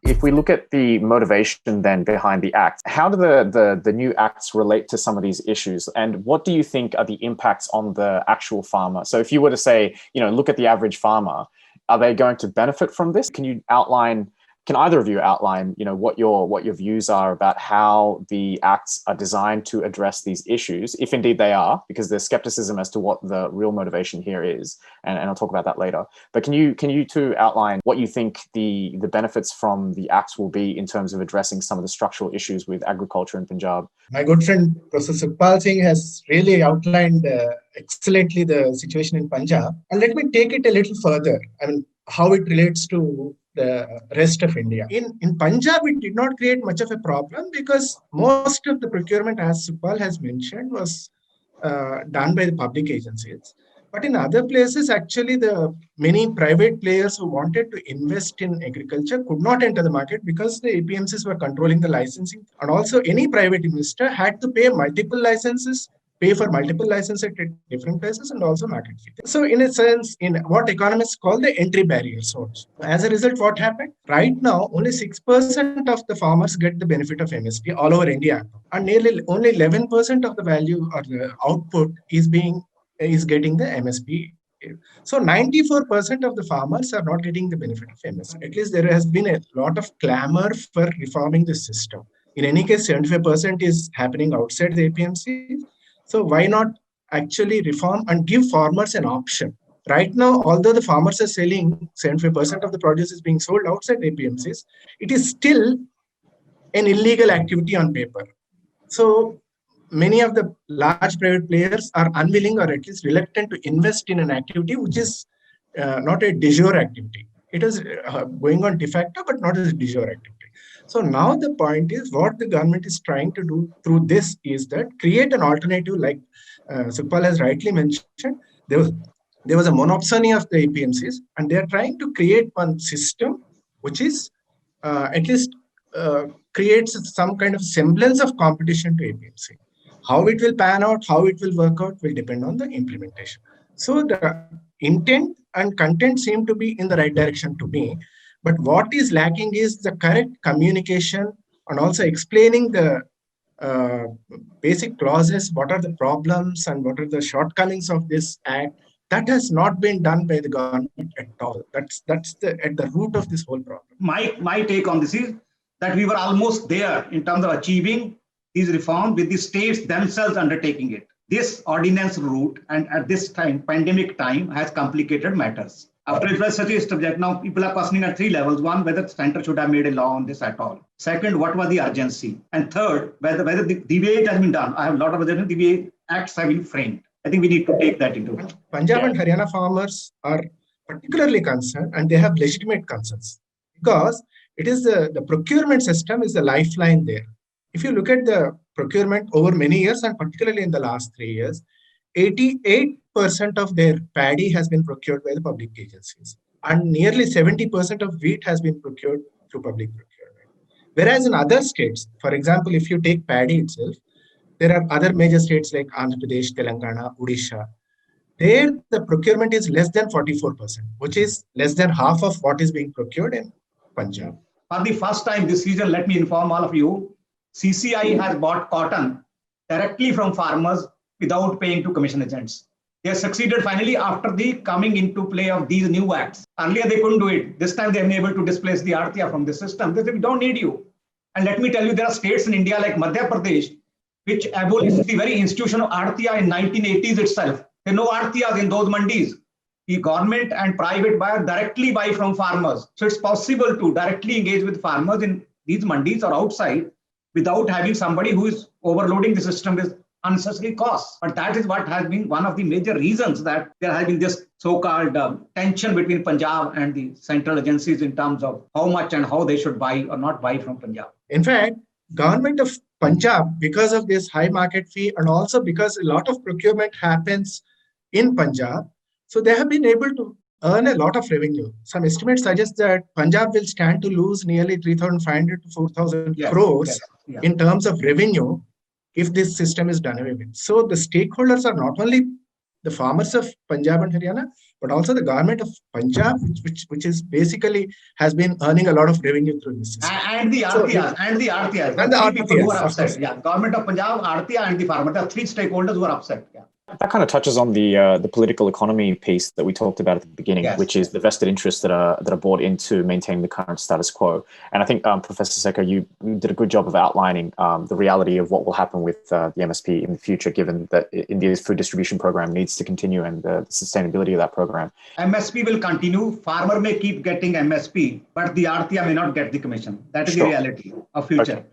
If we look at the motivation then behind the act, how do the new acts relate to some of these issues? And what do you think are the impacts on the actual farmer? So if you were to say, look at the average farmer, are they going to benefit from this? Can either of you outline, what your views are about how the acts are designed to address these issues, if indeed they are, because there's skepticism as to what the real motivation here is, and I'll talk about that later. But can you two outline what you think the benefits from the acts will be in terms of addressing some of the structural issues with agriculture in Punjab? My good friend Professor Sukhpal Singh has really outlined excellently the situation in Punjab, and let me take it a little further. How it relates to the rest of India. In Punjab, it did not create much of a problem because most of the procurement, as Sukhpal has mentioned, was done by the public agencies. But in other places, actually, the many private players who wanted to invest in agriculture could not enter the market because the APMCs were controlling the licensing. And also, any private investor had to pay for multiple licenses at different places and also market fee. So in a sense, in what economists call the entry barrier zones. As a result, what happened? Right now, only 6% of the farmers get the benefit of MSP all over India. And nearly only 11% of the value or the output is getting the MSP. So 94% of the farmers are not getting the benefit of MSP. At least there has been a lot of clamor for reforming the system. In any case, 75% is happening outside the APMC. So why not actually reform and give farmers an option? Right now, although the farmers are selling 75% of the produce is being sold outside APMCs, it is still an illegal activity on paper. So many of the large private players are unwilling or at least reluctant to invest in an activity which is not a de jure activity. It is going on de facto, but not as a de jure activity. So now the point is what the government is trying to do through this is that create an alternative, like Sukhpal has rightly mentioned. There was a monopsony of the APMCs, and they are trying to create one system which is at least creates some kind of semblance of competition to APMC. How it will pan out, how it will work out will depend on the implementation. So the intent and content seem to be in the right direction to me. But what is lacking is the correct communication and also explaining the basic clauses, what are the problems and what are the shortcomings of this act. That has not been done by the government at all. That's at the root of this whole problem. My take on this is that we were almost there in terms of achieving these reforms with the states themselves undertaking it. This ordinance route and at this time, pandemic time, has complicated matters. After it was such a subject, now people are questioning at three levels. One, whether the center should have made a law on this at all. Second, what was the urgency? And third, whether the way it has been done. I have a lot of evidence, the way acts have been framed. I think we need to take that into account. Punjab and Haryana farmers are particularly concerned, and they have legitimate concerns because it is the procurement system is the lifeline there. If you look at the procurement over many years, and particularly in the last 3 years, 88% of their paddy has been procured by the public agencies, and nearly 70% of wheat has been procured through public procurement. Whereas in other states, for example, if you take paddy itself, there are other major states like Andhra Pradesh, Telangana, Odisha. There, the procurement is less than 44%, which is less than half of what is being procured in Punjab. For the first time this season, let me inform all of you, CCI has bought cotton directly from farmers without paying to commission agents. They have succeeded finally after the coming into play of these new acts. Earlier, they couldn't do it. This time, they've been able to displace the Aartiya from the system. They said, we don't need you. And let me tell you, there are states in India like Madhya Pradesh, which abolished the very institution of Aartiya in 1980s itself. There are no Aartiyas in those mandis. The government and private buyer directly buy from farmers. So it's possible to directly engage with farmers in these mandis or outside without having somebody who is overloading the system with unnecessary costs. But that is what has been one of the major reasons that there has been this so-called tension between Punjab and the central agencies in terms of how much and how they should buy or not buy from Punjab. In fact, government of Punjab, because of this high market fee and also because a lot of procurement happens in Punjab, so they have been able to earn a lot of revenue. Some estimates suggest that Punjab will stand to lose nearly 3,500 to 4,000 crores in terms of revenue if this system is done away with. So the stakeholders are not only the farmers of Punjab and Haryana, but also the government of Punjab, which is basically has been earning a lot of revenue through this system. And the Aartiyas, and the Aartiyas. And the three people who Aartiyas, are of upset. course. Yeah, government of Punjab, Aartiya, and the farmer. There are three stakeholders who are upset. Yeah. That kind of touches on the political economy piece that we talked about at the beginning, Yes. which is the vested interests that are bought into maintaining the current status quo. And I think, Professor Sekar, you did a good job of outlining the reality of what will happen with the MSP in the future, given that India's food distribution program needs to continue and the sustainability of that program. MSP will continue. Farmer may keep getting MSP, but the Aartiya may not get the commission. That is the reality of future. Okay.